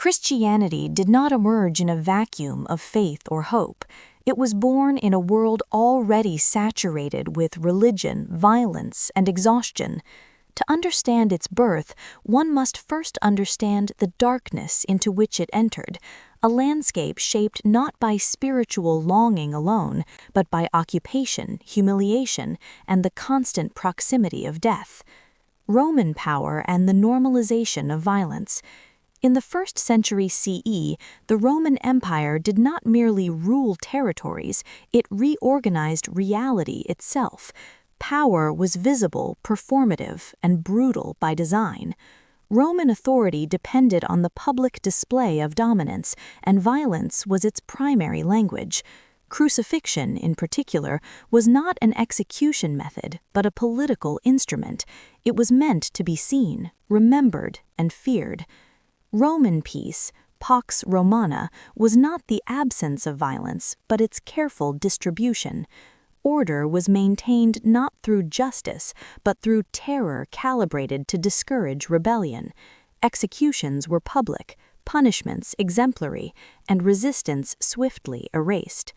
Christianity did not emerge in a vacuum of faith or hope. It was born in a world already saturated with religion, violence, and exhaustion. To understand its birth, one must first understand the darkness into which it entered, a landscape shaped not by spiritual longing alone, but by occupation, humiliation, and the constant proximity of death. Roman power and the normalization of violence. In the 1st century CE, the Roman Empire did not merely rule territories, it reorganized reality itself. Power was visible, performative, and brutal by design. Roman authority depended on the public display of dominance, and violence was its primary language. Crucifixion, in particular, was not an execution method, but a political instrument. It was meant to be seen, remembered, and feared. Roman peace, Pax Romana, was not the absence of violence, but its careful distribution. Order was maintained not through justice, but through terror calibrated to discourage rebellion. Executions were public, punishments exemplary, and resistance swiftly erased.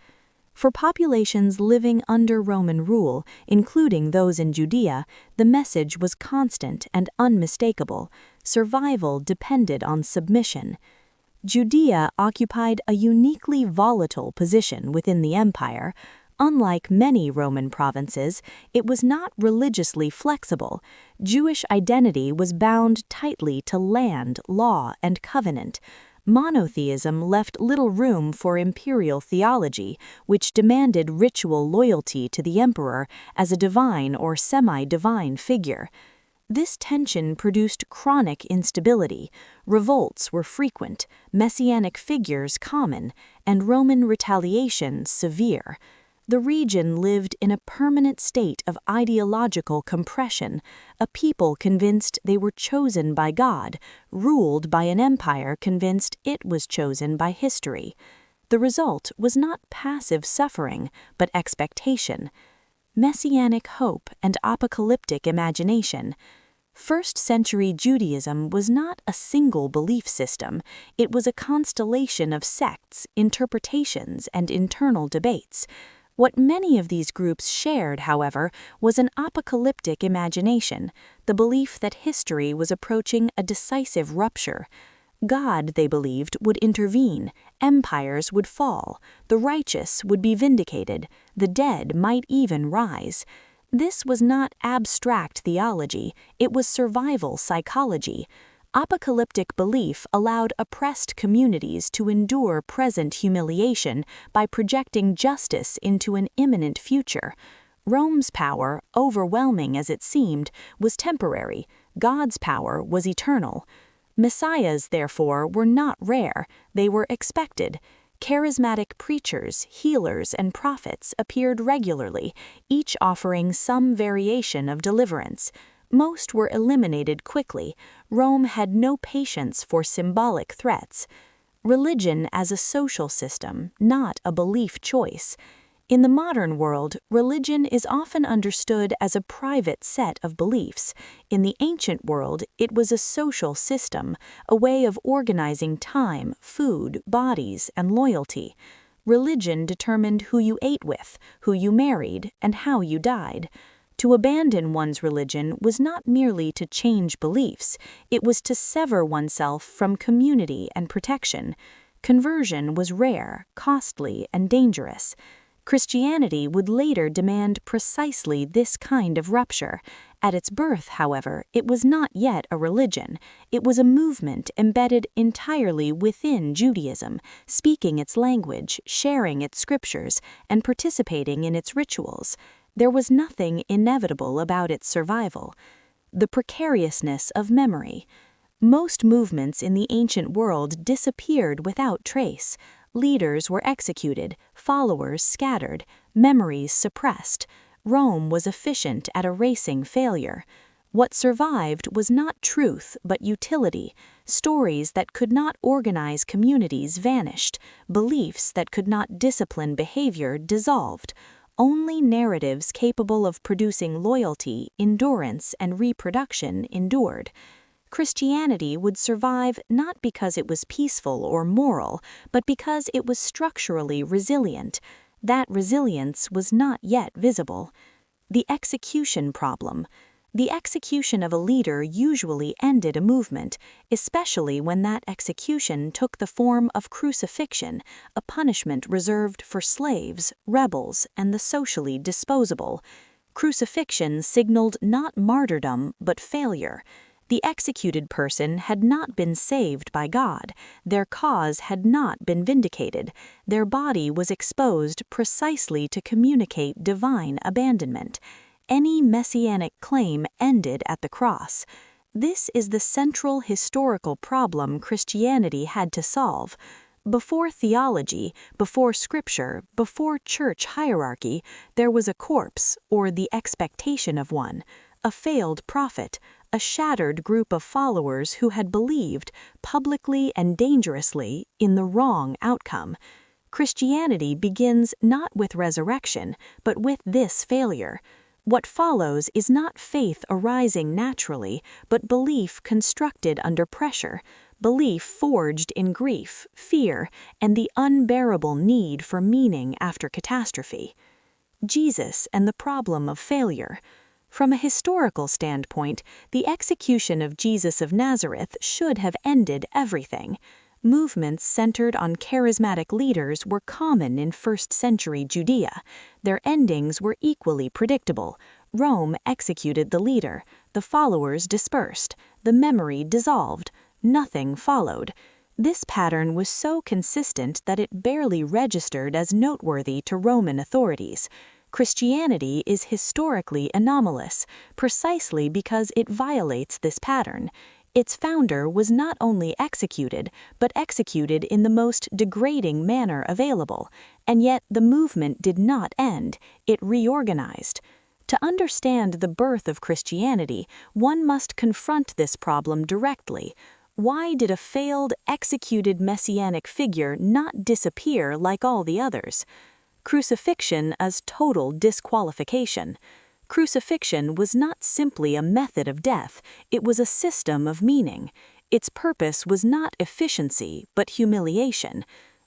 For populations living under Roman rule, including those in Judea, the message was constant and unmistakable. Survival depended on submission. Judea occupied a uniquely volatile position within the empire. Unlike many Roman provinces, it was not religiously flexible. Jewish identity was bound tightly to land, law, and covenant. Monotheism left little room for imperial theology, which demanded ritual loyalty to the emperor as a divine or semi-divine figure. This tension produced chronic instability. Revolts were frequent, messianic figures common, and Roman retaliation severe. The region lived in a permanent state of ideological compression, a people convinced they were chosen by God, ruled by an empire convinced it was chosen by history. The result was not passive suffering, but expectation. Messianic hope and apocalyptic imagination. 1st century Judaism was not a single belief system, it was a constellation of sects, interpretations, and internal debates. What many of these groups shared, however, was an apocalyptic imagination, the belief that history was approaching a decisive rupture. God, they believed, would intervene, empires would fall, the righteous would be vindicated, the dead might even rise. This was not abstract theology, it was survival psychology. Apocalyptic belief allowed oppressed communities to endure present humiliation by projecting justice into an imminent future. Rome's power, overwhelming as it seemed, was temporary. God's power was eternal. Messiahs, therefore, were not rare, they were expected. Charismatic preachers, healers, and prophets appeared regularly, each offering some variation of deliverance. Most were eliminated quickly. Rome had no patience for symbolic threats. Religion as a social system, not a belief choice. In the modern world, religion is often understood as a private set of beliefs. In the ancient world, it was a social system, a way of organizing time, food, bodies, and loyalty. Religion determined who you ate with, who you married, and how you died. To abandon one's religion was not merely to change beliefs, it was to sever oneself from community and protection. Conversion was rare, costly, and dangerous. Christianity would later demand precisely this kind of rupture. At its birth, however, it was not yet a religion. It was a movement embedded entirely within Judaism, speaking its language, sharing its scriptures, and participating in its rituals. There was nothing inevitable about its survival. The precariousness of memory. Most movements in the ancient world disappeared without trace. Leaders were executed, followers scattered, memories suppressed. Rome was efficient at erasing failure. What survived was not truth but utility. Stories that could not organize communities vanished. Beliefs that could not discipline behavior dissolved. Only narratives capable of producing loyalty, endurance, and reproduction endured. Christianity would survive not because it was peaceful or moral, but because it was structurally resilient. That resilience was not yet visible. The execution problem. The execution of a leader usually ended a movement, especially when that execution took the form of crucifixion, a punishment reserved for slaves, rebels, and the socially disposable. Crucifixion signaled not martyrdom, but failure. The executed person had not been saved by God, their cause had not been vindicated, their body was exposed precisely to communicate divine abandonment. Any messianic claim ended at the cross. This is the central historical problem Christianity had to solve. Before theology, before scripture, before church hierarchy, there was a corpse, or the expectation of one, a failed prophet, a shattered group of followers who had believed, publicly and dangerously, in the wrong outcome. Christianity begins not with resurrection, but with this failure. What follows is not faith arising naturally, but belief constructed under pressure, belief forged in grief, fear, and the unbearable need for meaning after catastrophe. Jesus and the problem of failure. From a historical standpoint, the execution of Jesus of Nazareth should have ended everything. Movements centered on charismatic leaders were common in first-century Judea. Their endings were equally predictable. Rome executed the leader, the followers dispersed, the memory dissolved, nothing followed. This pattern was so consistent that it barely registered as noteworthy to Roman authorities. Christianity is historically anomalous, precisely because it violates this pattern. Its founder was not only executed, but executed in the most degrading manner available, and yet the movement did not end, it reorganized. To understand the birth of Christianity, one must confront this problem directly. Why did a failed, executed messianic figure not disappear like all the others? Crucifixion as total disqualification. Crucifixion was not simply a method of death, it was a system of meaning. Its purpose was not efficiency, but humiliation.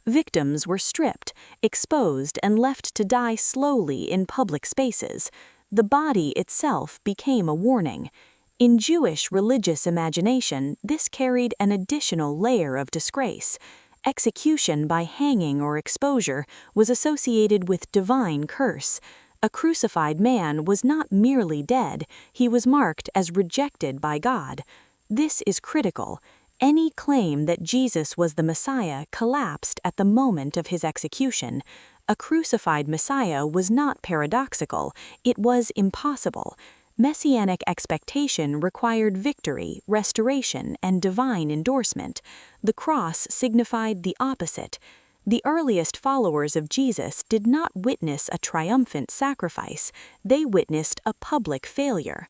Victims were stripped, exposed, and left to die slowly in public spaces. The body itself became a warning. In Jewish religious imagination, this carried an additional layer of disgrace. Execution by hanging or exposure was associated with divine curse. A crucified man was not merely dead, he was marked as rejected by God. This is critical. Any claim that Jesus was the Messiah collapsed at the moment of his execution. A crucified Messiah was not paradoxical, it was impossible. Messianic expectation required victory, restoration, and divine endorsement. The cross signified the opposite. The earliest followers of Jesus did not witness a triumphant sacrifice, they witnessed a public failure.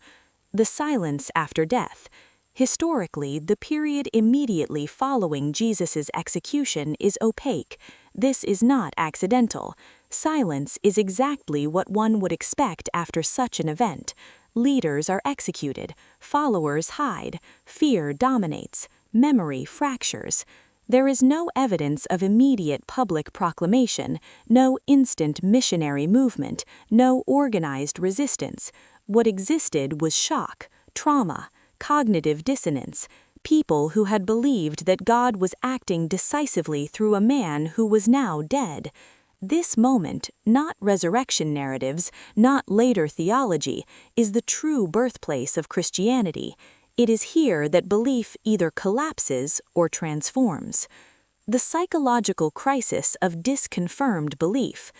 The silence after death. Historically, the period immediately following Jesus' execution is opaque. This is not accidental. Silence is exactly what one would expect after such an event. Leaders are executed, followers hide, fear dominates, memory fractures. There is no evidence of immediate public proclamation, no instant missionary movement, no organized resistance. What existed was shock, trauma, cognitive dissonance, people who had believed that God was acting decisively through a man who was now dead. This moment, not resurrection narratives, not later theology, is the true birthplace of Christianity. It is here that belief either collapses or transforms. The psychological crisis of disconfirmed belief.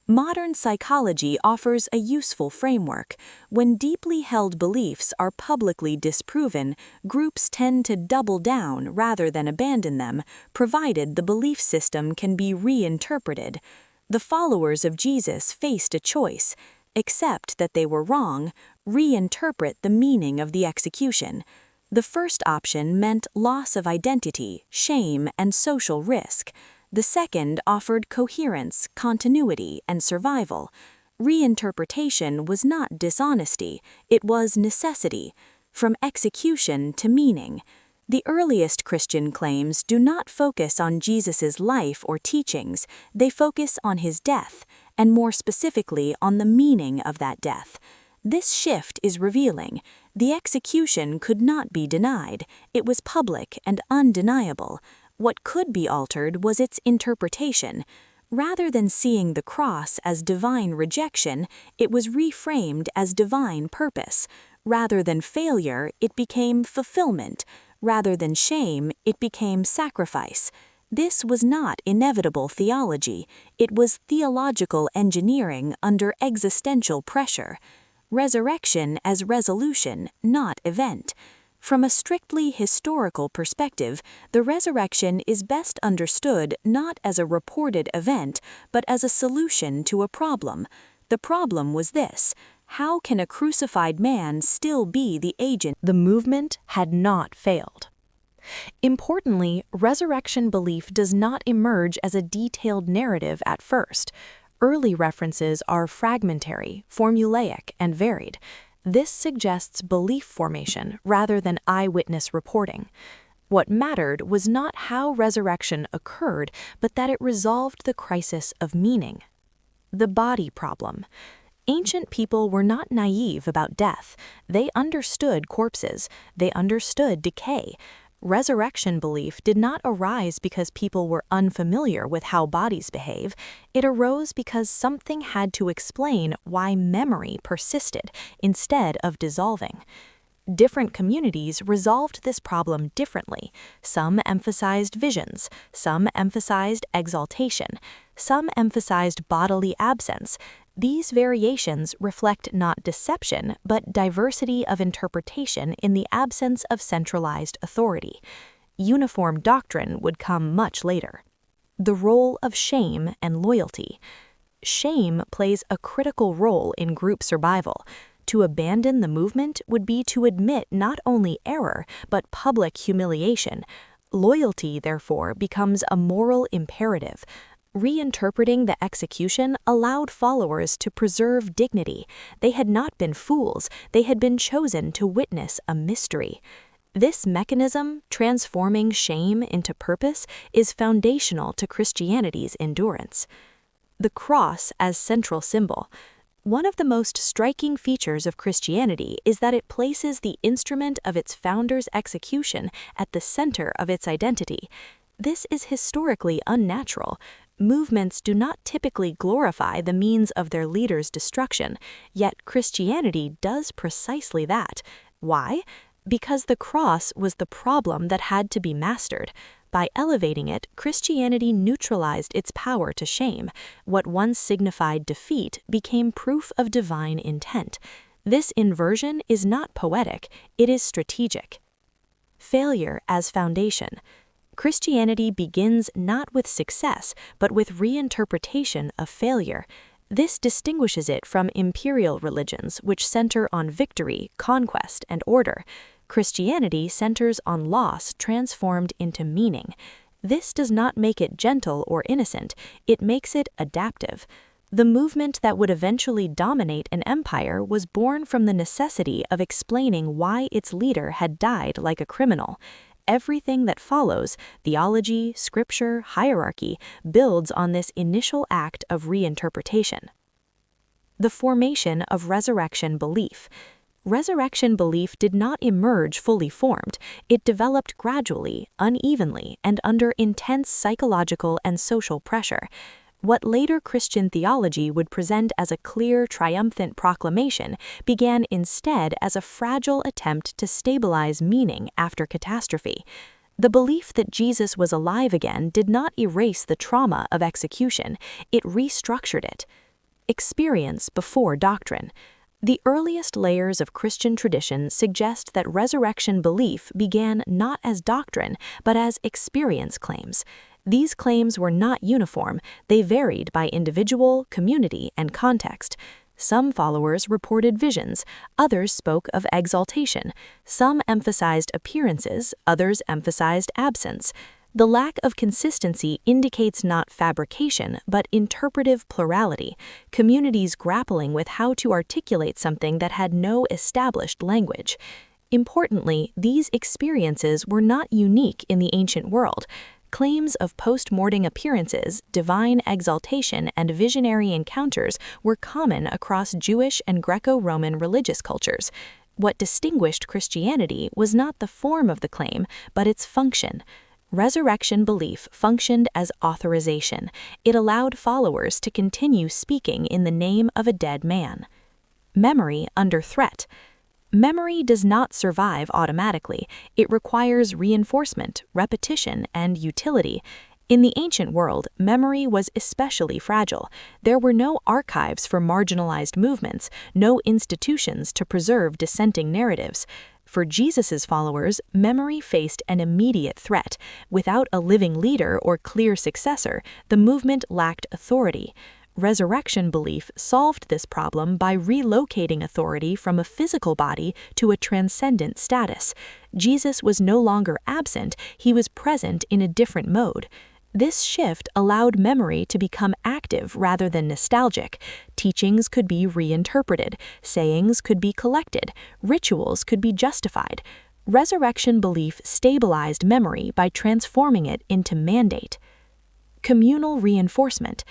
Modern psychology offers a useful framework. When deeply held beliefs are publicly disproven, groups tend to double down rather than abandon them, provided the belief system can be reinterpreted. The followers of Jesus faced a choice: accept that they were wrong, reinterpret the meaning of the execution. The first option meant loss of identity, shame, and social risk. The second offered coherence, continuity, and survival. Reinterpretation was not dishonesty, it was necessity. from execution to meaning. The earliest Christian claims do not focus on Jesus' life or teachings, they focus on his death, and more specifically on the meaning of that death. This shift is revealing. The execution could not be denied, it was public and undeniable. What could be altered was its interpretation. Rather than seeing the cross as divine rejection, it was reframed as divine purpose. Rather than failure, it became fulfillment. Rather than shame, it became sacrifice. This was not inevitable theology, it was theological engineering under existential pressure. Resurrection as resolution, not event. From a strictly historical perspective, the resurrection is best understood not as a reported event, but as a solution to a problem. The problem was this: how can a crucified man still be the agent? The movement had not failed. Importantly, resurrection belief does not emerge as a detailed narrative at first. Early references are fragmentary, formulaic, and varied. This suggests belief formation rather than eyewitness reporting. What mattered was not how resurrection occurred, but that it resolved the crisis of meaning. The body problem. Ancient people were not naive about death. They understood corpses. They understood decay. Resurrection belief did not arise because people were unfamiliar with how bodies behave. It arose because something had to explain why memory persisted instead of dissolving. Different communities resolved this problem differently. Some emphasized visions, some emphasized exaltation, some emphasized bodily absence. These variations reflect not deception, but diversity of interpretation in the absence of centralized authority. Uniform doctrine would come much later. The role of shame and loyalty. Shame plays a critical role in group survival. To abandon the movement would be to admit not only error, but public humiliation. Loyalty, therefore, becomes a moral imperative. Reinterpreting the execution allowed followers to preserve dignity. They had not been fools, they had been chosen to witness a mystery. This mechanism, transforming shame into purpose, is foundational to Christianity's endurance. The cross as central symbol. One of the most striking features of Christianity is that it places the instrument of its founder's execution at the center of its identity. This is historically unnatural. Movements do not typically glorify the means of their leader's destruction, yet Christianity does precisely that. Why? Because the cross was the problem that had to be mastered. By elevating it, Christianity neutralized its power to shame. What once signified defeat became proof of divine intent. This inversion is not poetic, it is strategic. Failure as foundation. Christianity begins not with success, but with reinterpretation of failure. This distinguishes it from imperial religions, which center on victory, conquest, and order. Christianity centers on loss transformed into meaning. This does not make it gentle or innocent, it makes it adaptive. The movement that would eventually dominate an empire was born from the necessity of explaining why its leader had died like a criminal. Everything that follows, theology, scripture, hierarchy, builds on this initial act of reinterpretation. The formation of resurrection belief. Resurrection belief did not emerge fully formed. It developed gradually, unevenly, and under intense psychological and social pressure. What later Christian theology would present as a clear, triumphant proclamation began instead as a fragile attempt to stabilize meaning after catastrophe. The belief that Jesus was alive again did not erase the trauma of execution, it restructured it. Experience before doctrine. The earliest layers of Christian tradition suggest that resurrection belief began not as doctrine, but as experience claims. These claims were not uniform, they varied by individual, community, and context. Some followers reported visions, others spoke of exaltation. Some emphasized appearances, others emphasized absence. The lack of consistency indicates not fabrication, but interpretive plurality, communities grappling with how to articulate something that had no established language. Importantly, these experiences were not unique in the ancient world. Claims of post-mortem appearances, divine exaltation, and visionary encounters were common across Jewish and Greco-Roman religious cultures. What distinguished Christianity was not the form of the claim, but its function. Resurrection belief functioned as authorization. It allowed followers to continue speaking in the name of a dead man. Memory under threat. Memory does not survive automatically. It requires reinforcement, repetition, and utility. In the ancient world, memory was especially fragile. There were no archives for marginalized movements, no institutions to preserve dissenting narratives. For Jesus's followers, memory faced an immediate threat. Without a living leader or clear successor, the movement lacked authority. Resurrection belief solved this problem by relocating authority from a physical body to a transcendent status. Jesus was no longer absent, he was present in a different mode. This shift allowed memory to become active rather than nostalgic. Teachings could be reinterpreted, sayings could be collected, rituals could be justified. Resurrection belief stabilized memory by transforming it into mandate. Communal reinforcement.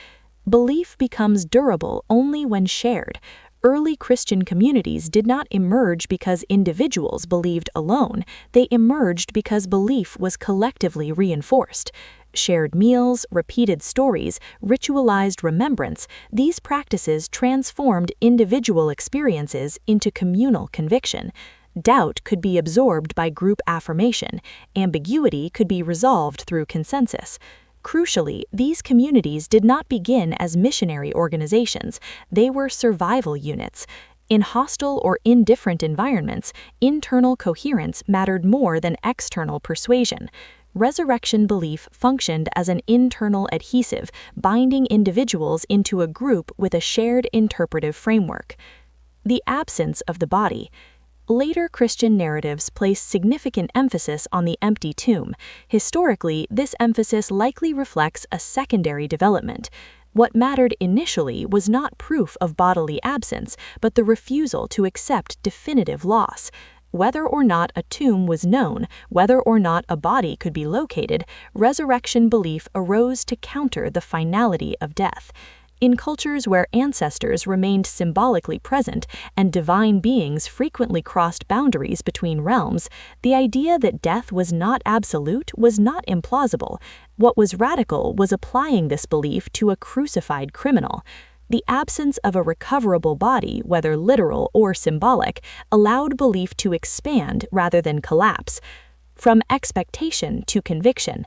Belief becomes durable only when shared. Early Christian communities did not emerge because individuals believed alone, they emerged because belief was collectively reinforced. Shared meals, repeated stories, ritualized remembrance, these practices transformed individual experiences into communal conviction. Doubt could be absorbed by group affirmation, ambiguity could be resolved through consensus. Crucially, these communities did not begin as missionary organizations, they were survival units. In hostile or indifferent environments, internal coherence mattered more than external persuasion. Resurrection belief functioned as an internal adhesive, binding individuals into a group with a shared interpretive framework. The absence of the body. Later Christian narratives place significant emphasis on the empty tomb. Historically, this emphasis likely reflects a secondary development. What mattered initially was not proof of bodily absence, but the refusal to accept definitive loss. Whether or not a tomb was known, whether or not a body could be located, resurrection belief arose to counter the finality of death. In cultures where ancestors remained symbolically present and divine beings frequently crossed boundaries between realms, the idea that death was not absolute was not implausible. What was radical was applying this belief to a crucified criminal. The absence of a recoverable body, whether literal or symbolic, allowed belief to expand rather than collapse. From expectation to conviction.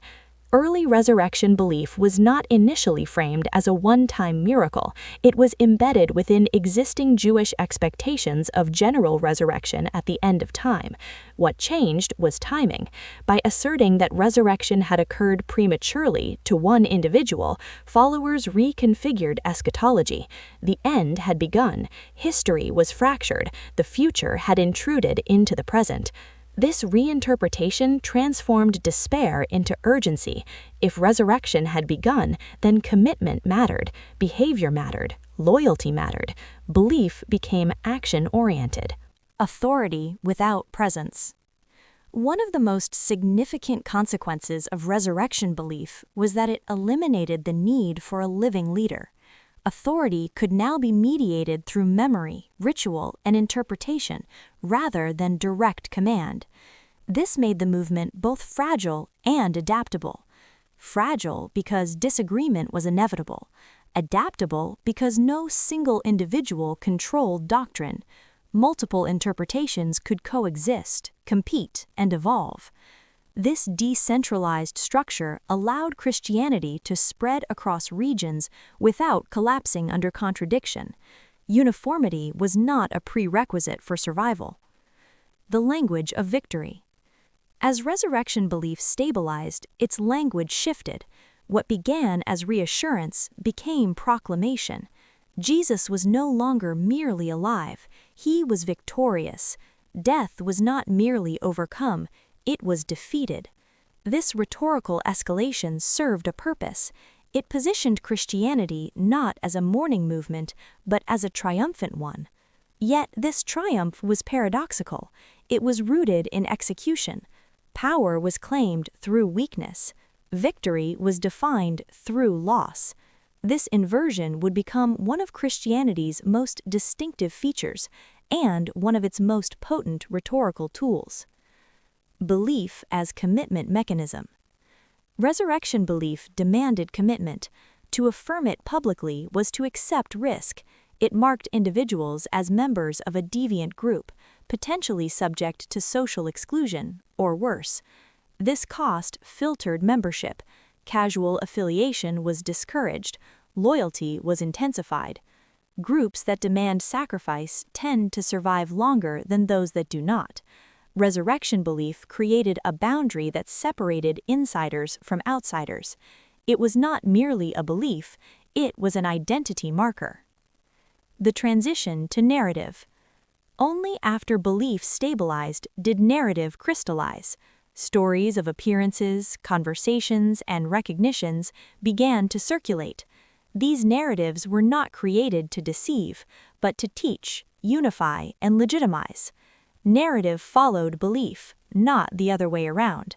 Early resurrection belief was not initially framed as a one-time miracle. It was embedded within existing Jewish expectations of general resurrection at the end of time. What changed was timing. By asserting that resurrection had occurred prematurely to one individual, followers reconfigured eschatology. The end had begun. History was fractured. The future had intruded into the present. This reinterpretation transformed despair into urgency. If resurrection had begun, then commitment mattered, behavior mattered, loyalty mattered. Belief became action-oriented. Authority without presence. One of the most significant consequences of resurrection belief was that it eliminated the need for a living leader. Authority could now be mediated through memory, ritual, and interpretation, rather than direct command. This made the movement both fragile and adaptable. Fragile because disagreement was inevitable. Adaptable because no single individual controlled doctrine. Multiple interpretations could coexist, compete, and evolve. This decentralized structure allowed Christianity to spread across regions without collapsing under contradiction. Uniformity was not a prerequisite for survival. The language of victory. As resurrection belief stabilized, its language shifted. What began as reassurance became proclamation. Jesus was no longer merely alive, he was victorious. Death was not merely overcome, it was defeated. This rhetorical escalation served a purpose. It positioned Christianity not as a mourning movement, but as a triumphant one. Yet this triumph was paradoxical. It was rooted in execution. Power was claimed through weakness. Victory was defined through loss. This inversion would become one of Christianity's most distinctive features and one of its most potent rhetorical tools. Belief as commitment mechanism. Resurrection belief demanded commitment. To affirm it publicly was to accept risk. It marked individuals as members of a deviant group, potentially subject to social exclusion, or worse. This cost filtered membership. Casual affiliation was discouraged. Loyalty was intensified. Groups that demand sacrifice tend to survive longer than those that do not. Resurrection belief created a boundary that separated insiders from outsiders. It was not merely a belief, it was an identity marker. The transition to narrative. Only after belief stabilized did narrative crystallize. Stories of appearances, conversations, and recognitions began to circulate. These narratives were not created to deceive, but to teach, unify, and legitimize. Narrative followed belief, not the other way around.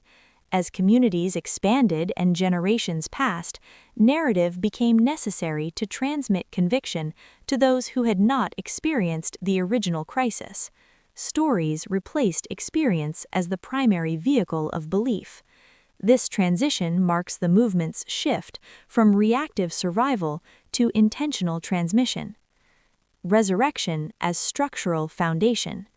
As communities expanded and generations passed, narrative became necessary to transmit conviction to those who had not experienced the original crisis. Stories replaced experience as the primary vehicle of belief. This transition marks the movement's shift from reactive survival to intentional transmission. Resurrection as structural foundation.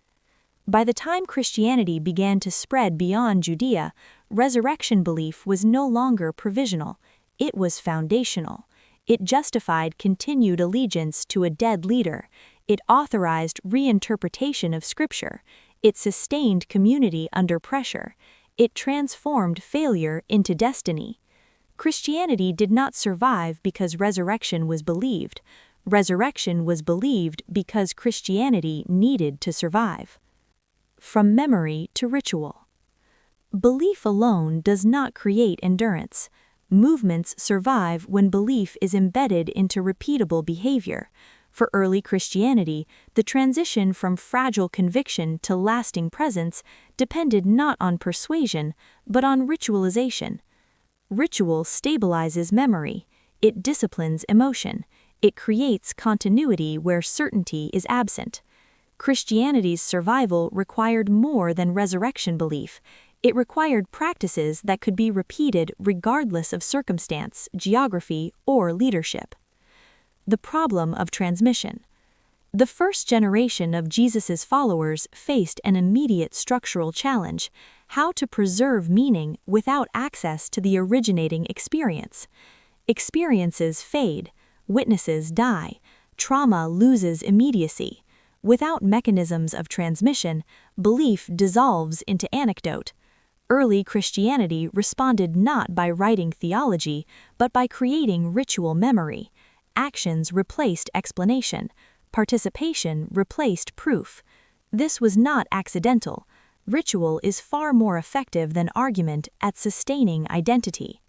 By the time Christianity began to spread beyond Judea, resurrection belief was no longer provisional, it was foundational. It justified continued allegiance to a dead leader. It authorized reinterpretation of Scripture. It sustained community under pressure. It transformed failure into destiny. Christianity did not survive because resurrection was believed. Resurrection was believed because Christianity needed to survive. From memory to ritual. Belief alone does not create endurance. Movements survive when belief is embedded into repeatable behavior. For early Christianity, the transition from fragile conviction to lasting presence depended not on persuasion, but on ritualization. Ritual stabilizes memory. It disciplines emotion. It creates continuity where certainty is absent. Christianity's survival required more than resurrection belief. It required practices that could be repeated regardless of circumstance, geography, or leadership. The problem of transmission. The first generation of Jesus's followers faced an immediate structural challenge: how to preserve meaning without access to the originating experience. Experiences fade, witnesses die, trauma loses immediacy. Without mechanisms of transmission, belief dissolves into anecdote. Early Christianity responded not by writing theology, but by creating ritual memory. Actions replaced explanation. Participation replaced proof. This was not accidental. Ritual is far more effective than argument at sustaining identity.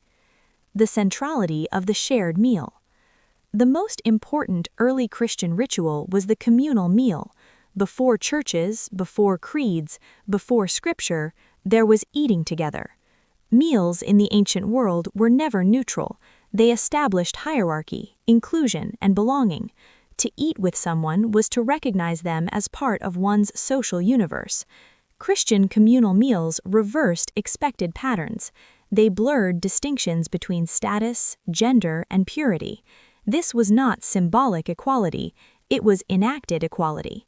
The centrality of the shared meal. The most important early Christian ritual was the communal meal. Before churches, before creeds, before scripture, there was eating together. Meals in the ancient world were never neutral. They established hierarchy, inclusion, and belonging. To eat with someone was to recognize them as part of one's social universe. Christian communal meals reversed expected patterns. They blurred distinctions between status, gender, and purity. This was not symbolic equality, it was enacted equality.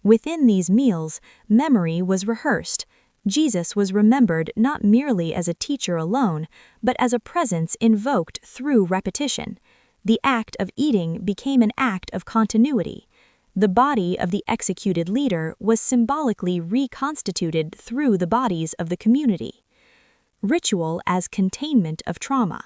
Within these meals, memory was rehearsed. Jesus was remembered not merely as a teacher alone, but as a presence invoked through repetition. The act of eating became an act of continuity. The body of the executed leader was symbolically reconstituted through the bodies of the community. Ritual as containment of trauma.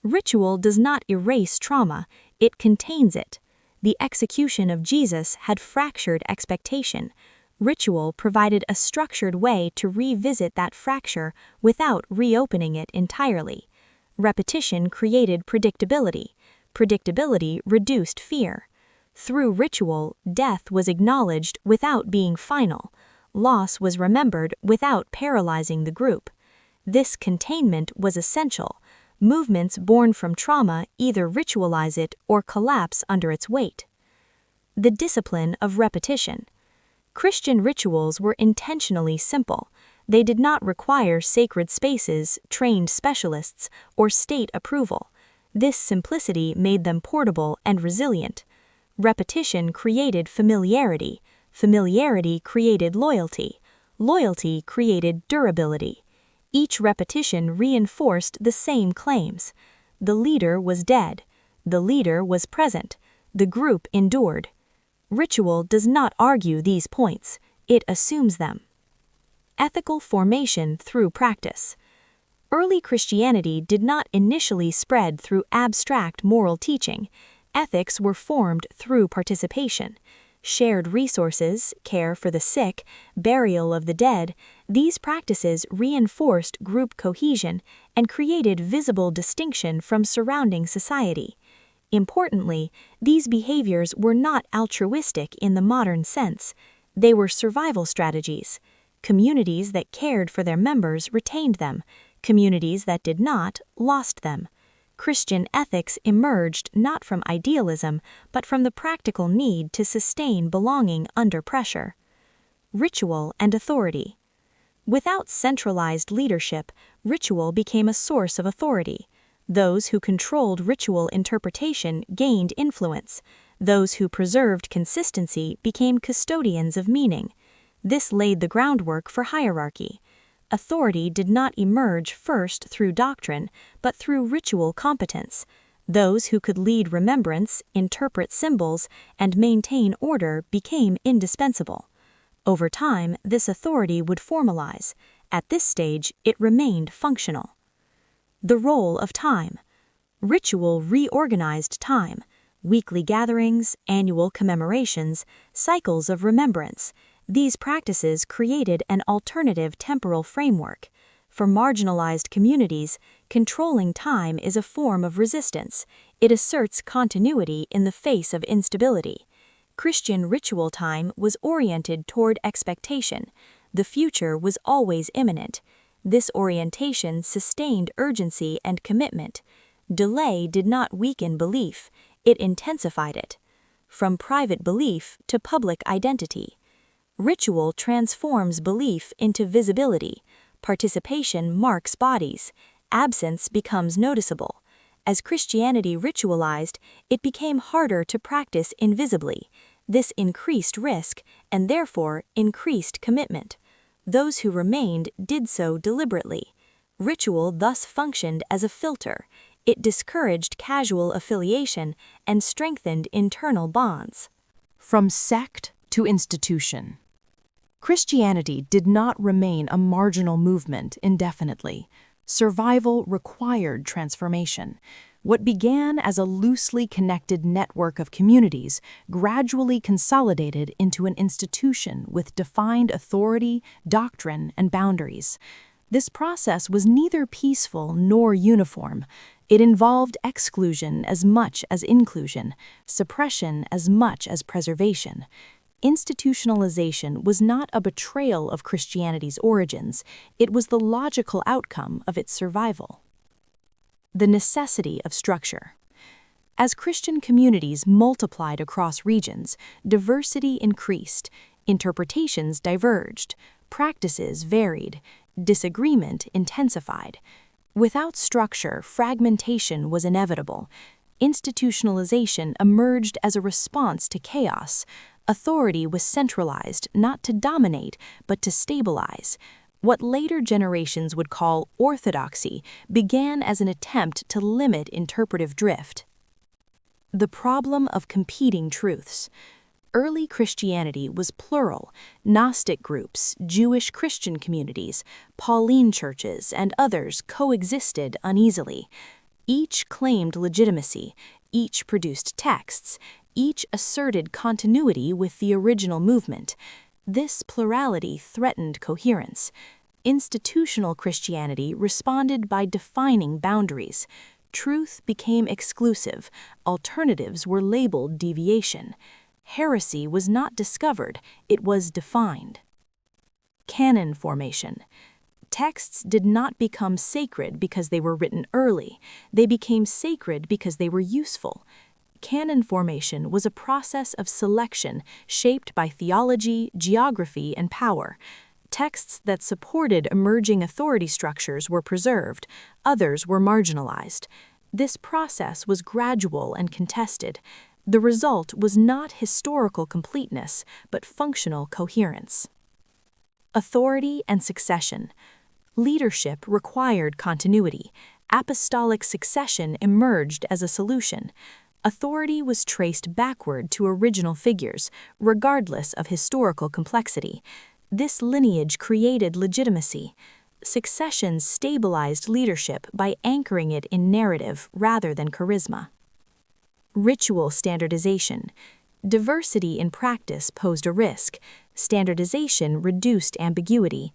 Ritual does not erase trauma, it contains it. The execution of Jesus had fractured expectation. Ritual provided a structured way to revisit that fracture without reopening it entirely. Repetition created predictability. Predictability reduced fear. Through ritual, death was acknowledged without being final. Loss was remembered without paralyzing the group. This containment was essential. Movements born from trauma either ritualize it or collapse under its weight. The discipline of repetition. Christian rituals were intentionally simple. They did not require sacred spaces, trained specialists, or state approval. This simplicity made them portable and resilient. Repetition created familiarity. Familiarity created loyalty. Loyalty created durability. Each repetition reinforced the same claims. The leader was dead. The leader was present. The group endured. Ritual does not argue these points, it assumes them. Ethical formation through practice. Early Christianity did not initially spread through abstract moral teaching. Ethics were formed through participation. Shared resources, care for the sick, burial of the dead, these practices reinforced group cohesion and created visible distinction from surrounding society. Importantly, these behaviors were not altruistic in the modern sense. They were survival strategies. Communities that cared for their members retained them. Communities that did not lost them. Christian ethics emerged not from idealism, but from the practical need to sustain belonging under pressure. Ritual and authority. Without centralized leadership, ritual became a source of authority. Those who controlled ritual interpretation gained influence. Those who preserved consistency became custodians of meaning. This laid the groundwork for hierarchy. Authority did not emerge first through doctrine, but through ritual competence. Those who could lead remembrance, interpret symbols, and maintain order became indispensable. Over time, this authority would formalize. At this stage, it remained functional. The role of time. Ritual reorganized time. Weekly gatherings, annual commemorations, cycles of remembrance. These practices created an alternative temporal framework. For marginalized communities, controlling time is a form of resistance. It asserts continuity in the face of instability. Christian ritual time was oriented toward expectation. The future was always imminent. This orientation sustained urgency and commitment. Delay did not weaken belief, it intensified it. From private belief to public identity. Ritual transforms belief into visibility. Participation marks bodies. Absence becomes noticeable. As Christianity ritualized, it became harder to practice invisibly. This increased risk and therefore increased commitment. Those who remained did so deliberately. Ritual thus functioned as a filter. It discouraged casual affiliation and strengthened internal bonds. From sect to institution. Christianity did not remain a marginal movement indefinitely. Survival required transformation. What began as a loosely connected network of communities gradually consolidated into an institution with defined authority, doctrine, and boundaries. This process was neither peaceful nor uniform. It involved exclusion as much as inclusion, suppression as much as preservation. Institutionalization was not a betrayal of Christianity's origins, it was the logical outcome of its survival. The necessity of structure. As Christian communities multiplied across regions, diversity increased, interpretations diverged, practices varied, disagreement intensified. Without structure, fragmentation was inevitable. Institutionalization emerged as a response to chaos. Authority was centralized not to dominate, but to stabilize. What later generations would call orthodoxy began as an attempt to limit interpretive drift. The problem of competing truths. Early Christianity was plural. Gnostic groups, Jewish Christian communities, Pauline churches, and others coexisted uneasily. Each claimed legitimacy, each produced texts, each asserted continuity with the original movement. This plurality threatened coherence. Institutional Christianity responded by defining boundaries. Truth became exclusive, alternatives were labeled deviation. Heresy was not discovered, it was defined. Canon formation. Texts did not become sacred because they were written early, they became sacred because they were useful. Canon formation was a process of selection shaped by theology, geography, and power. Texts that supported emerging authority structures were preserved, others were marginalized. This process was gradual and contested. The result was not historical completeness, but functional coherence. Authority and succession. Leadership required continuity. Apostolic succession emerged as a solution. Authority was traced backward to original figures, regardless of historical complexity. This lineage created legitimacy. Succession stabilized leadership by anchoring it in narrative rather than charisma. Ritual standardization. Diversity in practice posed a risk. Standardization reduced ambiguity.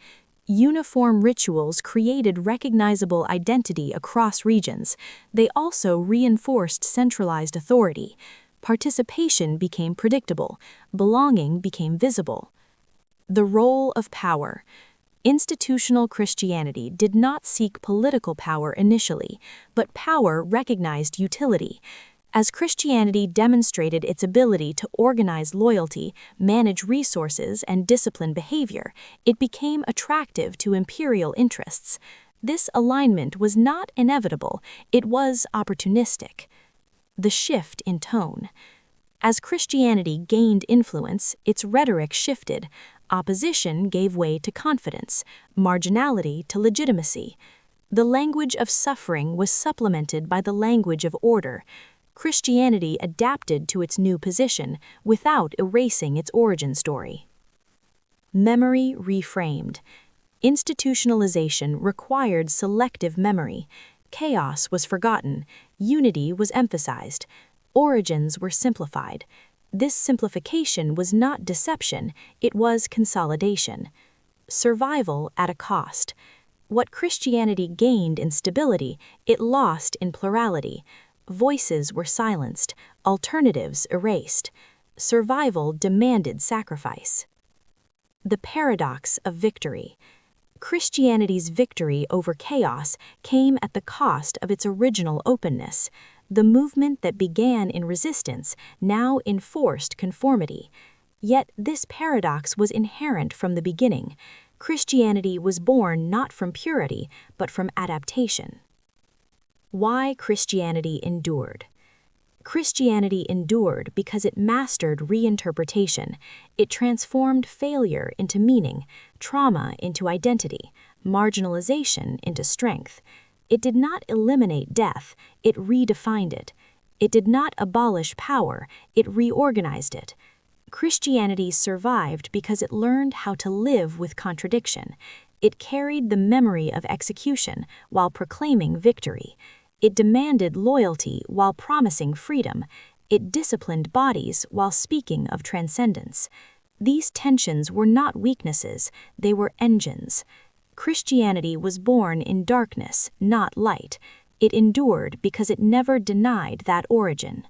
Uniform rituals created recognizable identity across regions. They also reinforced centralized authority. Participation became predictable. Belonging became visible. The role of power. Institutional Christianity did not seek political power initially, but power recognized utility. As Christianity demonstrated its ability to organize loyalty, manage resources, and discipline behavior, it became attractive to imperial interests. This alignment was not inevitable, it was opportunistic. The shift in tone. As Christianity gained influence, its rhetoric shifted. Opposition gave way to confidence, marginality to legitimacy. The language of suffering was supplemented by the language of order. Christianity adapted to its new position without erasing its origin story. Memory reframed. Institutionalization required selective memory. Chaos was forgotten, unity was emphasized, origins were simplified. This simplification was not deception, it was consolidation. Survival at a cost. What Christianity gained in stability, it lost in plurality. Voices were silenced, alternatives erased. Survival demanded sacrifice. The paradox of victory. Christianity's victory over chaos came at the cost of its original openness. The movement that began in resistance now enforced conformity. Yet this paradox was inherent from the beginning. Christianity was born not from purity, but from adaptation. Why Christianity endured. Christianity endured because it mastered reinterpretation. It transformed failure into meaning, trauma into identity, marginalization into strength. It did not eliminate death, it redefined it. It did not abolish power, it reorganized it. Christianity survived because it learned how to live with contradiction. It carried the memory of execution while proclaiming victory. It demanded loyalty while promising freedom. It disciplined bodies while speaking of transcendence. These tensions were not weaknesses, they were engines. Christianity was born in darkness, not light. It endured because it never denied that origin.